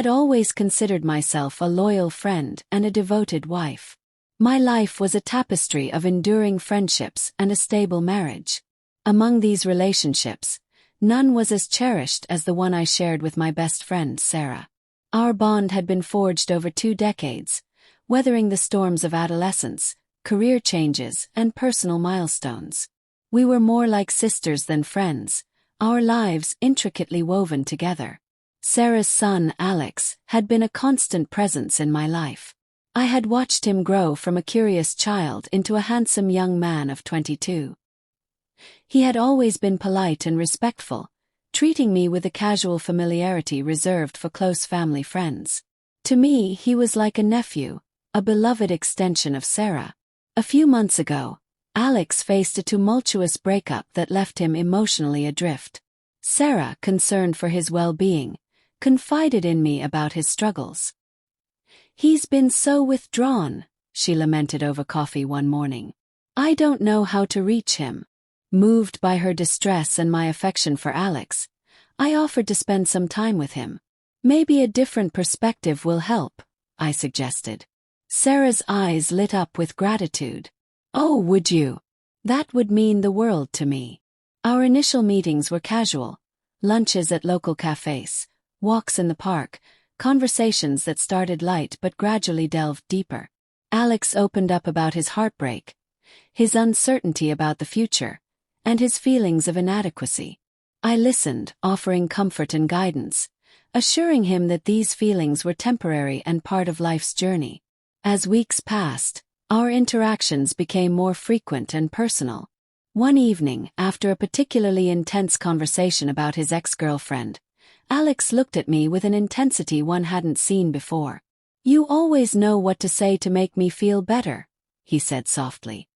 had always considered myself a loyal friend and a devoted wife. My life was a tapestry of enduring friendships and a stable marriage. Among these relationships, none was as cherished as the one I shared with my best friend, Sarah. Our bond had been forged over 2 decades, weathering the storms of adolescence, career changes, and personal milestones. We were more like sisters than friends, our lives intricately woven together. Sarah's son, Alex, had been a constant presence in my life. I had watched him grow from a curious child into a handsome young man of 22. He had always been polite and respectful, treating me with a casual familiarity reserved for close family friends. To me, he was like a nephew, a beloved extension of Sarah. A few months ago, Alex faced a tumultuous breakup that left him emotionally adrift. Sarah, concerned for his well-being, confided in me about his struggles. "He's been so withdrawn," she lamented over coffee one morning. "I don't know how to reach him." Moved by her distress and my affection for Alex, I offered to spend some time with him. "Maybe a different perspective will help," I suggested. Sarah's eyes lit up with gratitude. "Oh, would you? That would mean the world to me." Our initial meetings were casual, lunches at local cafes, walks in the park, conversations that started light but gradually delved deeper. Alex opened up about his heartbreak, his uncertainty about the future, and his feelings of inadequacy. I listened, offering comfort and guidance, assuring him that these feelings were temporary and part of life's journey. As weeks passed, our interactions became more frequent and personal. One evening, after a particularly intense conversation about his ex-girlfriend, Alex looked at me with an intensity one hadn't seen before. "You always know what to say to make me feel better," he said softly.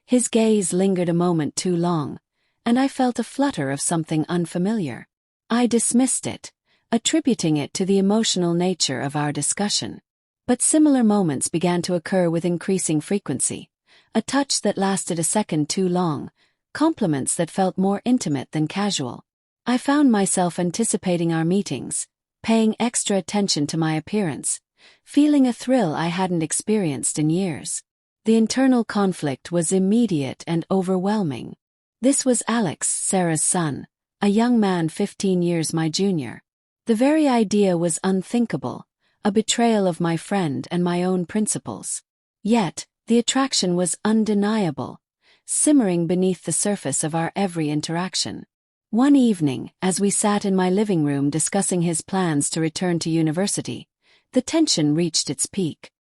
His gaze lingered a moment too long, and I felt a flutter of something unfamiliar. I dismissed it, attributing it to the emotional nature of our discussion. But similar moments began to occur with increasing frequency. A touch that lasted a second too long, compliments that felt more intimate than casual. I found myself anticipating our meetings, paying extra attention to my appearance, feeling a thrill I hadn't experienced in years. The internal conflict was immediate and overwhelming. This was Alex, Sarah's son, a young man 15 years my junior. The very idea was unthinkable, a betrayal of my friend and my own principles. Yet, the attraction was undeniable, simmering beneath the surface of our every interaction. One evening, as we sat in my living room discussing his plans to return to university, the tension reached its peak.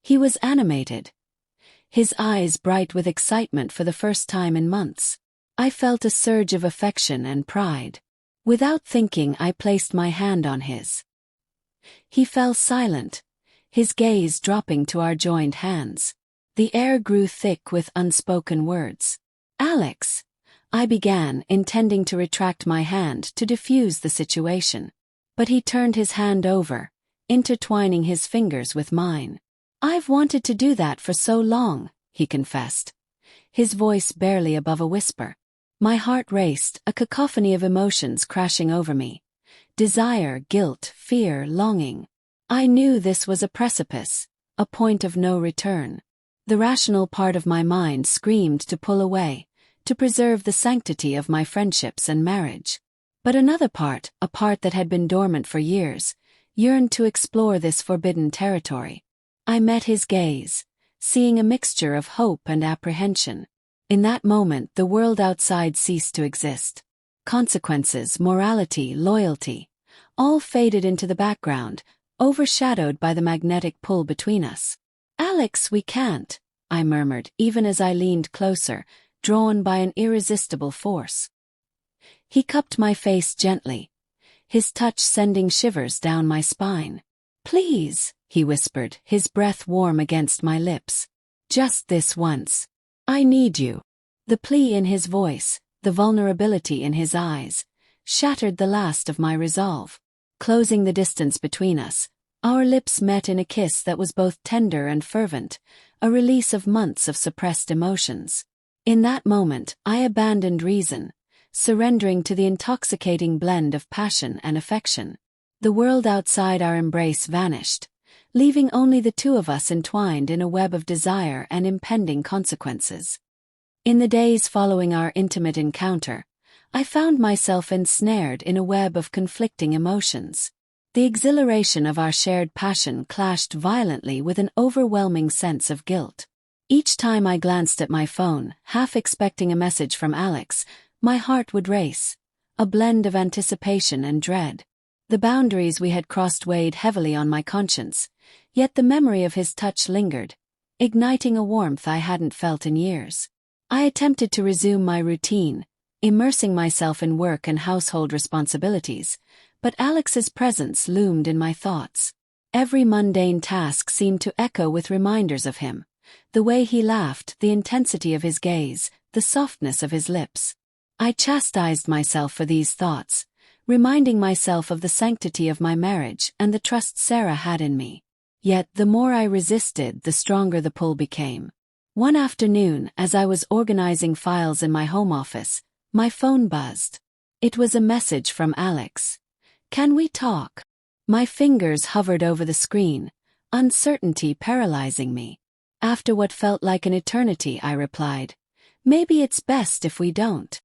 He was animated, his eyes bright with excitement for the first time in months. I felt a surge of affection and pride. Without thinking, I placed my hand on his. He fell silent, his gaze dropping to our joined hands. The air grew thick with unspoken words. "Alex," I began, intending to retract my hand to diffuse the situation. But he turned his hand over, intertwining his fingers with mine. "I've wanted to do that for so long," he confessed, his voice barely above a whisper. My heart raced, a cacophony of emotions crashing over me. Desire, guilt, fear, longing. I knew this was a precipice, a point of no return. The rational part of my mind screamed to pull away, to preserve the sanctity of my friendships and marriage. But another part, a part that had been dormant for years, yearned to explore this forbidden territory. I met his gaze, seeing a mixture of hope and apprehension. In that moment, the world outside ceased to exist. Consequences, morality, loyalty, all faded into the background, overshadowed by the magnetic pull between us. "Alex, we can't," I murmured, even as I leaned closer, drawn by an irresistible force. He cupped my face gently, his touch sending shivers down my spine. "Please," he whispered, his breath warm against my lips. "Just this once. I need you." The plea in his voice, the vulnerability in his eyes, shattered the last of my resolve. Closing the distance between us, our lips met in a kiss that was both tender and fervent, a release of months of suppressed emotions. In that moment, I abandoned reason, surrendering to the intoxicating blend of passion and affection. The world outside our embrace vanished, leaving only the two of us entwined in a web of desire and impending consequences. In the days following our intimate encounter, I found myself ensnared in a web of conflicting emotions. The exhilaration of our shared passion clashed violently with an overwhelming sense of guilt. Each time I glanced at my phone, half expecting a message from Alex, my heart would race, a blend of anticipation and dread. The boundaries we had crossed weighed heavily on my conscience, yet the memory of his touch lingered, igniting a warmth I hadn't felt in years. I attempted to resume my routine, immersing myself in work and household responsibilities, but Alex's presence loomed in my thoughts. Every mundane task seemed to echo with reminders of him. The way he laughed, the intensity of his gaze, the softness of his lips. I chastised myself for these thoughts, reminding myself of the sanctity of my marriage and the trust Sarah had in me. Yet the more I resisted, the stronger the pull became. One afternoon, as I was organizing files in my home office, my phone buzzed. It was a message from Alex. "Can we talk?" My fingers hovered over the screen, uncertainty paralyzing me. After what felt like an eternity, I replied, "Maybe it's best if we don't."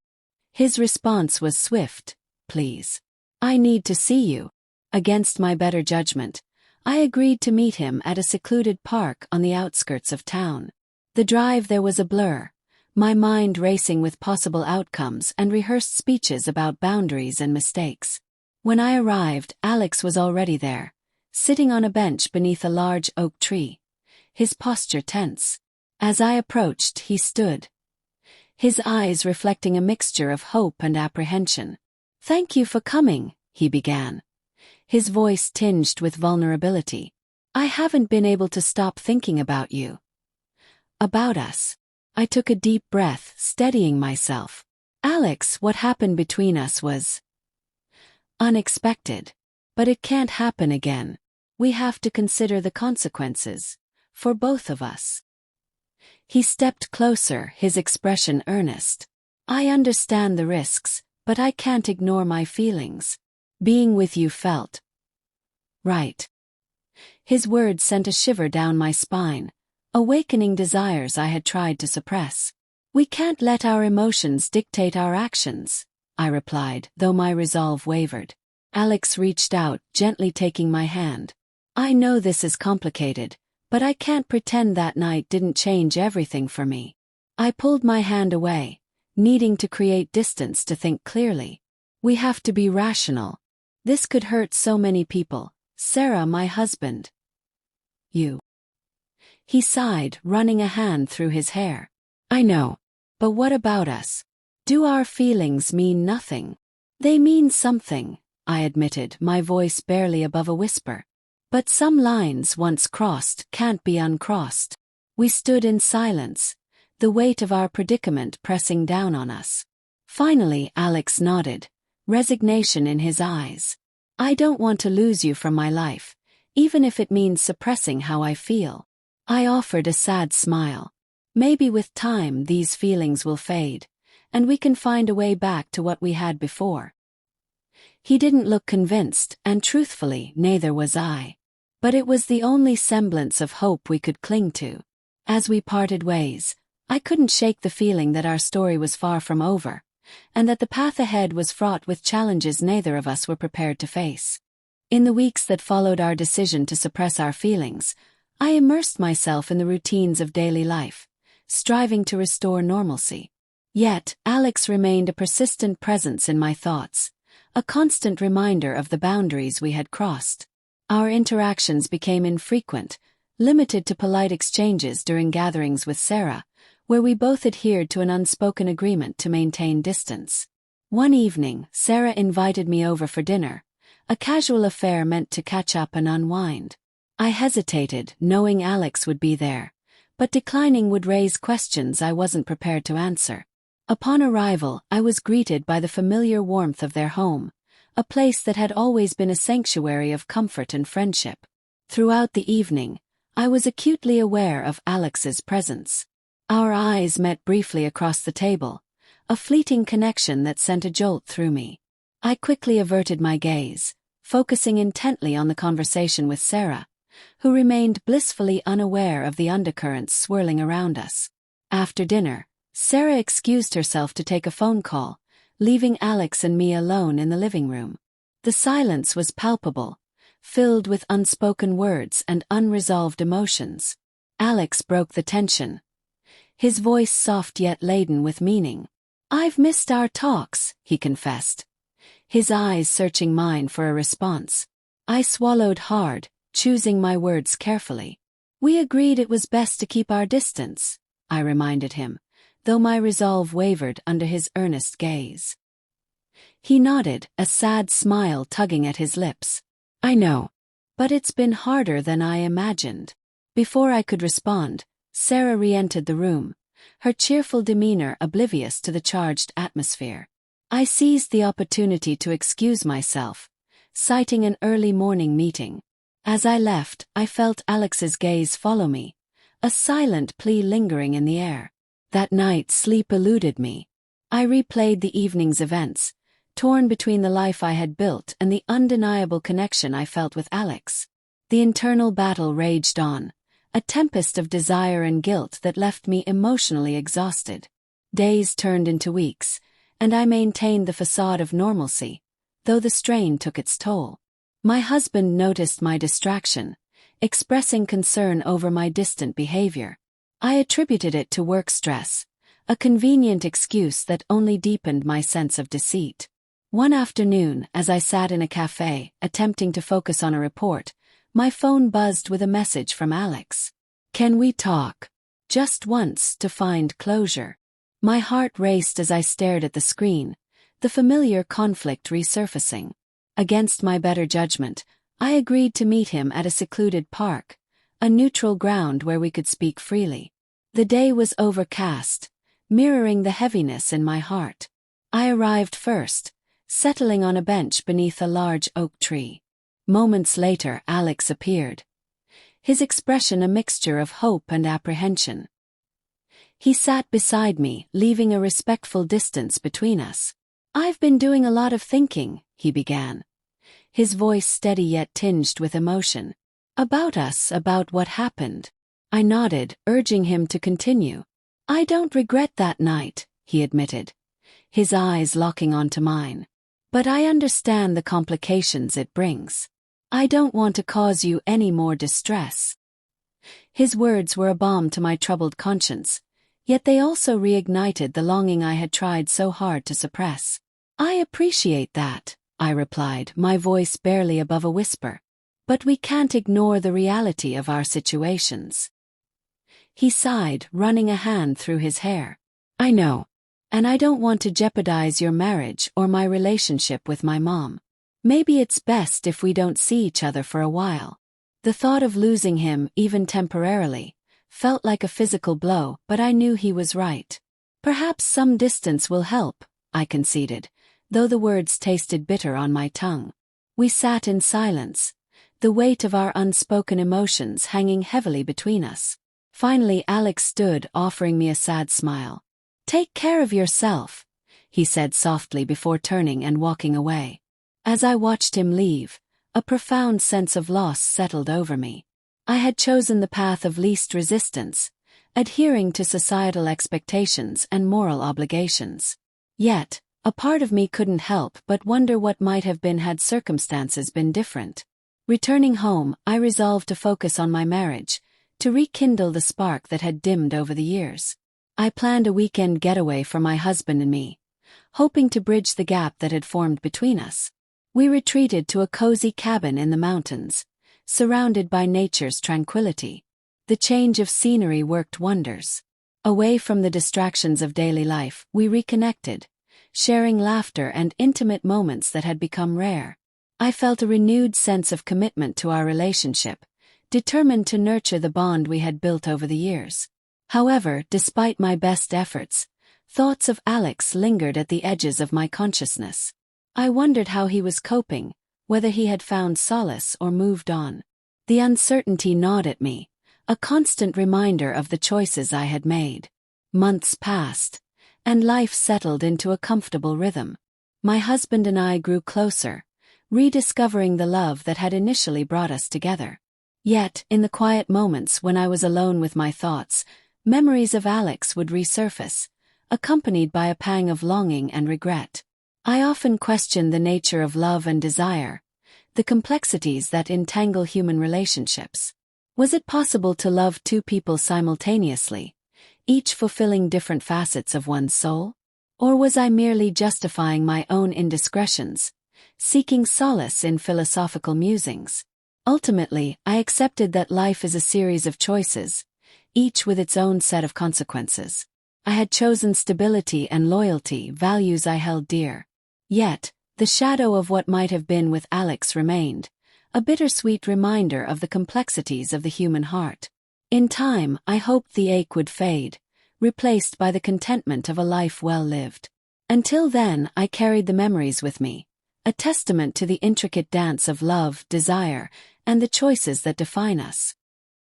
His response was swift, "Please. I need to see you." Against my better judgment, I agreed to meet him at a secluded park on the outskirts of town. The drive there was a blur, my mind racing with possible outcomes and rehearsed speeches about boundaries and mistakes. When I arrived, Alex was already there, sitting on a bench beneath a large oak tree, his posture tense. As I approached, he stood, his eyes reflecting a mixture of hope and apprehension. "Thank you for coming," he began, his voice tinged with vulnerability. "I haven't been able to stop thinking about you. About us." I took a deep breath, steadying myself. "Alex, what happened between us was unexpected. But it can't happen again. We have to consider the consequences. For both of us." He stepped closer, his expression earnest. "I understand the risks, but I can't ignore my feelings. Being with you felt right." His words sent a shiver down my spine, awakening desires I had tried to suppress. "We can't let our emotions dictate our actions," I replied, though my resolve wavered. Alex reached out, gently taking my hand. "I know this is complicated, but I can't pretend that night didn't change everything for me." I pulled my hand away, needing to create distance to think clearly. "We have to be rational. This could hurt so many people. Sarah, my husband. You." He sighed, running a hand through his hair. "I know. But what about us? Do our feelings mean nothing?" "They mean something," I admitted, my voice barely above a whisper. "But some lines once crossed can't be uncrossed." We stood in silence, the weight of our predicament pressing down on us. Finally, Alex nodded, resignation in his eyes. "I don't want to lose you from my life, even if it means suppressing how I feel." I offered a sad smile. "Maybe with time these feelings will fade, and we can find a way back to what we had before." He didn't look convinced, and truthfully, neither was I. But it was the only semblance of hope we could cling to. As we parted ways, I couldn't shake the feeling that our story was far from over, and that the path ahead was fraught with challenges neither of us were prepared to face. In the weeks that followed our decision to suppress our feelings, I immersed myself in the routines of daily life, striving to restore normalcy. Yet, Alex remained a persistent presence in my thoughts, a constant reminder of the boundaries we had crossed. Our interactions became infrequent, limited to polite exchanges during gatherings with Sarah, where we both adhered to an unspoken agreement to maintain distance. One evening, Sarah invited me over for dinner, a casual affair meant to catch up and unwind. I hesitated, knowing Alex would be there, but declining would raise questions I wasn't prepared to answer. Upon arrival, I was greeted by the familiar warmth of their home, a place that had always been a sanctuary of comfort and friendship. Throughout the evening, I was acutely aware of Alex's presence. Our eyes met briefly across the table, a fleeting connection that sent a jolt through me. I quickly averted my gaze, focusing intently on the conversation with Sarah, who remained blissfully unaware of the undercurrents swirling around us. After dinner, Sarah excused herself to take a phone call, leaving Alex and me alone in the living room. The silence was palpable, filled with unspoken words and unresolved emotions. Alex broke the tension, his voice soft yet laden with meaning. "I've missed our talks," he confessed, his eyes searching mine for a response. I swallowed hard, choosing my words carefully. "We agreed it was best to keep our distance," I reminded him, though my resolve wavered under his earnest gaze. He nodded, a sad smile tugging at his lips. "I know. But it's been harder than I imagined." Before I could respond, Sarah re-entered the room, her cheerful demeanor oblivious to the charged atmosphere. I seized the opportunity to excuse myself, citing an early morning meeting. As I left, I felt Alex's gaze follow me, a silent plea lingering in the air. That night sleep eluded me. I replayed the evening's events, torn between the life I had built and the undeniable connection I felt with Alex. The internal battle raged on, a tempest of desire and guilt that left me emotionally exhausted. Days turned into weeks, and I maintained the facade of normalcy, though the strain took its toll. My husband noticed my distraction, expressing concern over my distant behavior. I attributed it to work stress, a convenient excuse that only deepened my sense of deceit. One afternoon, as I sat in a cafe, attempting to focus on a report, my phone buzzed with a message from Alex. "Can we talk? Just once, to find closure." My heart raced as I stared at the screen, the familiar conflict resurfacing. Against my better judgment, I agreed to meet him at a secluded park, a neutral ground where we could speak freely. The day was overcast, mirroring the heaviness in my heart. I arrived first, settling on a bench beneath a large oak tree. Moments later, Alex appeared, his expression a mixture of hope and apprehension. He sat beside me, leaving a respectful distance between us. "I've been doing a lot of thinking," he began, his voice steady yet tinged with emotion. "About us, about what happened." I nodded, urging him to continue. "I don't regret that night," he admitted, his eyes locking onto mine. "But I understand the complications it brings. I don't want to cause you any more distress." His words were a balm to my troubled conscience, yet they also reignited the longing I had tried so hard to suppress. "I appreciate that," I replied, my voice barely above a whisper. "But we can't ignore the reality of our situations." He sighed, running a hand through his hair. "I know. And I don't want to jeopardize your marriage or my relationship with my mom. Maybe it's best if we don't see each other for a while." The thought of losing him, even temporarily, felt like a physical blow, but I knew he was right. "Perhaps some distance will help," I conceded, though the words tasted bitter on my tongue. We sat in silence, the weight of our unspoken emotions hanging heavily between us. Finally, Alex stood, offering me a sad smile. "Take care of yourself," he said softly before turning and walking away. As I watched him leave, a profound sense of loss settled over me. I had chosen the path of least resistance, adhering to societal expectations and moral obligations. Yet, a part of me couldn't help but wonder what might have been had circumstances been different. Returning home, I resolved to focus on my marriage, to rekindle the spark that had dimmed over the years. I planned a weekend getaway for my husband and me, hoping to bridge the gap that had formed between us. We retreated to a cozy cabin in the mountains, surrounded by nature's tranquility. The change of scenery worked wonders. Away from the distractions of daily life, we reconnected, sharing laughter and intimate moments that had become rare. I felt a renewed sense of commitment to our relationship, determined to nurture the bond we had built over the years. However, despite my best efforts, thoughts of Alex lingered at the edges of my consciousness. I wondered how he was coping, whether he had found solace or moved on. The uncertainty gnawed at me, a constant reminder of the choices I had made. Months passed, and life settled into a comfortable rhythm. My husband and I grew closer, rediscovering the love that had initially brought us together. Yet, in the quiet moments when I was alone with my thoughts, memories of Alex would resurface, accompanied by a pang of longing and regret. I often questioned the nature of love and desire, the complexities that entangle human relationships. Was it possible to love two people simultaneously, each fulfilling different facets of one's soul? Or was I merely justifying my own indiscretions, seeking solace in philosophical musings? Ultimately, I accepted that life is a series of choices, each with its own set of consequences. I had chosen stability and loyalty, values I held dear. Yet, the shadow of what might have been with Alex remained, a bittersweet reminder of the complexities of the human heart. In time, I hoped the ache would fade, replaced by the contentment of a life well lived. Until then, I carried the memories with me, a testament to the intricate dance of love, desire, and the choices that define us.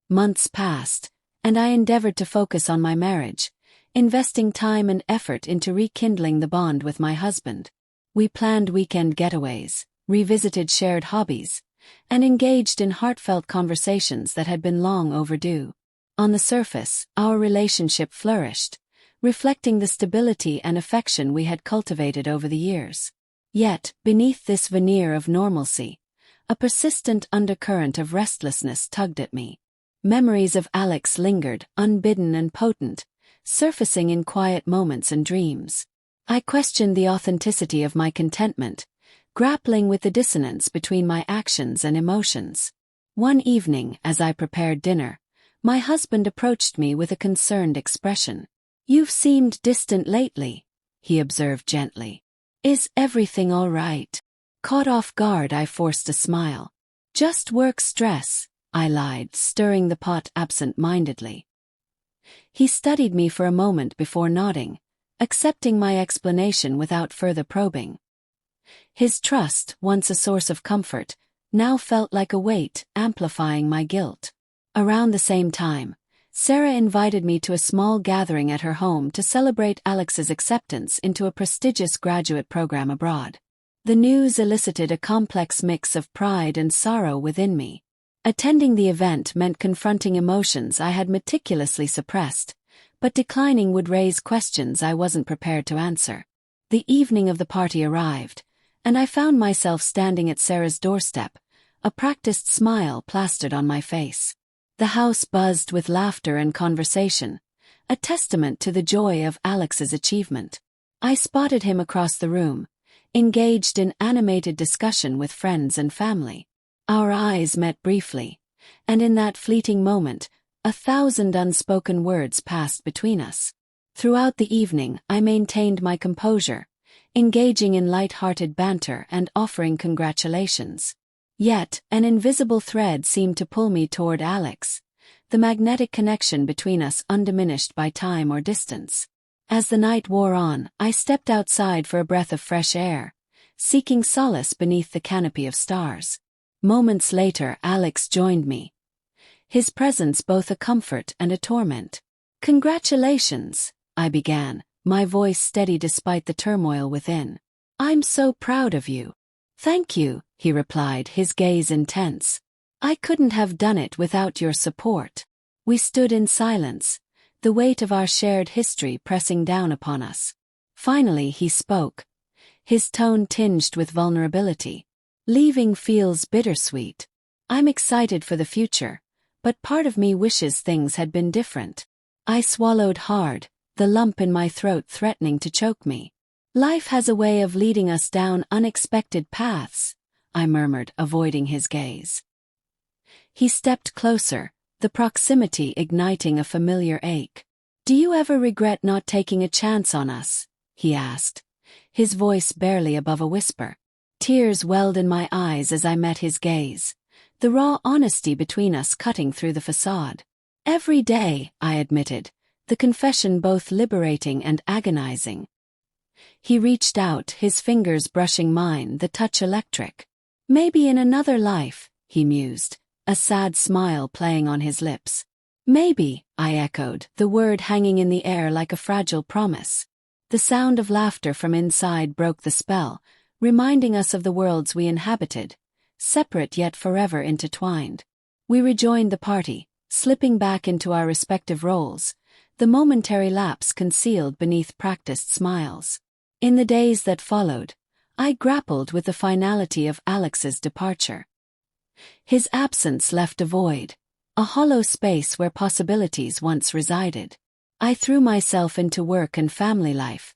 Months passed, and I endeavored to focus on my marriage, investing time and effort into rekindling the bond with my husband. We planned weekend getaways, revisited shared hobbies, and engaged in heartfelt conversations that had been long overdue. On the surface, our relationship flourished, reflecting the stability and affection we had cultivated over the years. Yet, beneath this veneer of normalcy, a persistent undercurrent of restlessness tugged at me. Memories of Alex lingered, unbidden and potent, surfacing in quiet moments and dreams. I questioned the authenticity of my contentment, grappling with the dissonance between my actions and emotions. One evening, as I prepared dinner, my husband approached me with a concerned expression. "You've seemed distant lately," he observed gently. "Is everything all right?" Caught off guard, I forced a smile. "Just work stress," I lied, stirring the pot absent-mindedly. He studied me for a moment before nodding, accepting my explanation without further probing. His trust, once a source of comfort, now felt like a weight, amplifying my guilt. Around the same time, Sarah invited me to a small gathering at her home to celebrate Alex's acceptance into a prestigious graduate program abroad. The news elicited a complex mix of pride and sorrow within me. Attending the event meant confronting emotions I had meticulously suppressed, but declining would raise questions I wasn't prepared to answer. The evening of the party arrived, and I found myself standing at Sarah's doorstep, a practiced smile plastered on my face. The house buzzed with laughter and conversation, a testament to the joy of Alex's achievement. I spotted him across the room, engaged in animated discussion with friends and family. Our eyes met briefly, and in that fleeting moment, 1,000 unspoken words passed between us. Throughout the evening, I maintained my composure, engaging in light-hearted banter and offering congratulations. Yet, an invisible thread seemed to pull me toward Alex, the magnetic connection between us undiminished by time or distance. As the night wore on, I stepped outside for a breath of fresh air, seeking solace beneath the canopy of stars. Moments later, Alex joined me, his presence both a comfort and a torment. "Congratulations," I began, my voice steady despite the turmoil within. "I'm so proud of you." "Thank you," he replied, his gaze intense. "I couldn't have done it without your support." We stood in silence, the weight of our shared history pressing down upon us. Finally he spoke, his tone tinged with vulnerability. "Leaving feels bittersweet. I'm excited for the future, but part of me wishes things had been different." I swallowed hard, the lump in my throat threatening to choke me. "Life has a way of leading us down unexpected paths," I murmured, avoiding his gaze. He stepped closer, the proximity igniting a familiar ache. "Do you ever regret not taking a chance on us?" he asked, his voice barely above a whisper. Tears welled in my eyes as I met his gaze, the raw honesty between us cutting through the facade. "Every day," I admitted, the confession both liberating and agonizing. He reached out, his fingers brushing mine, the touch electric. "Maybe in another life," he mused, a sad smile playing on his lips. "Maybe," I echoed, the word hanging in the air like a fragile promise. The sound of laughter from inside broke the spell, reminding us of the worlds we inhabited, separate yet forever intertwined. We rejoined the party, slipping back into our respective roles, the momentary lapse concealed beneath practiced smiles. In the days that followed, I grappled with the finality of Alex's departure. His absence left a void, a hollow space where possibilities once resided. I threw myself into work and family life,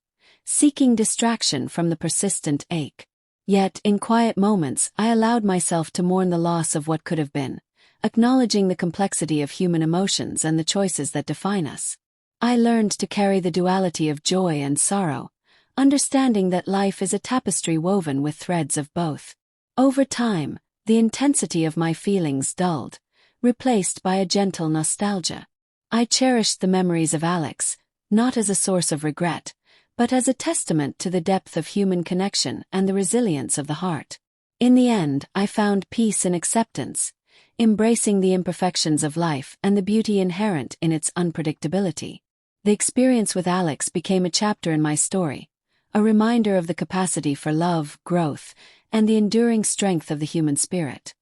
seeking distraction from the persistent ache. Yet, in quiet moments, I allowed myself to mourn the loss of what could have been, acknowledging the complexity of human emotions and the choices that define us. I learned to carry the duality of joy and sorrow, understanding that life is a tapestry woven with threads of both. Over time, the intensity of my feelings dulled, replaced by a gentle nostalgia. I cherished the memories of Alex, not as a source of regret, but as a testament to the depth of human connection and the resilience of the heart. In the end, I found peace in acceptance, embracing the imperfections of life and the beauty inherent in its unpredictability. The experience with Alex became a chapter in my story, a reminder of the capacity for love, growth, and the enduring strength of the human spirit.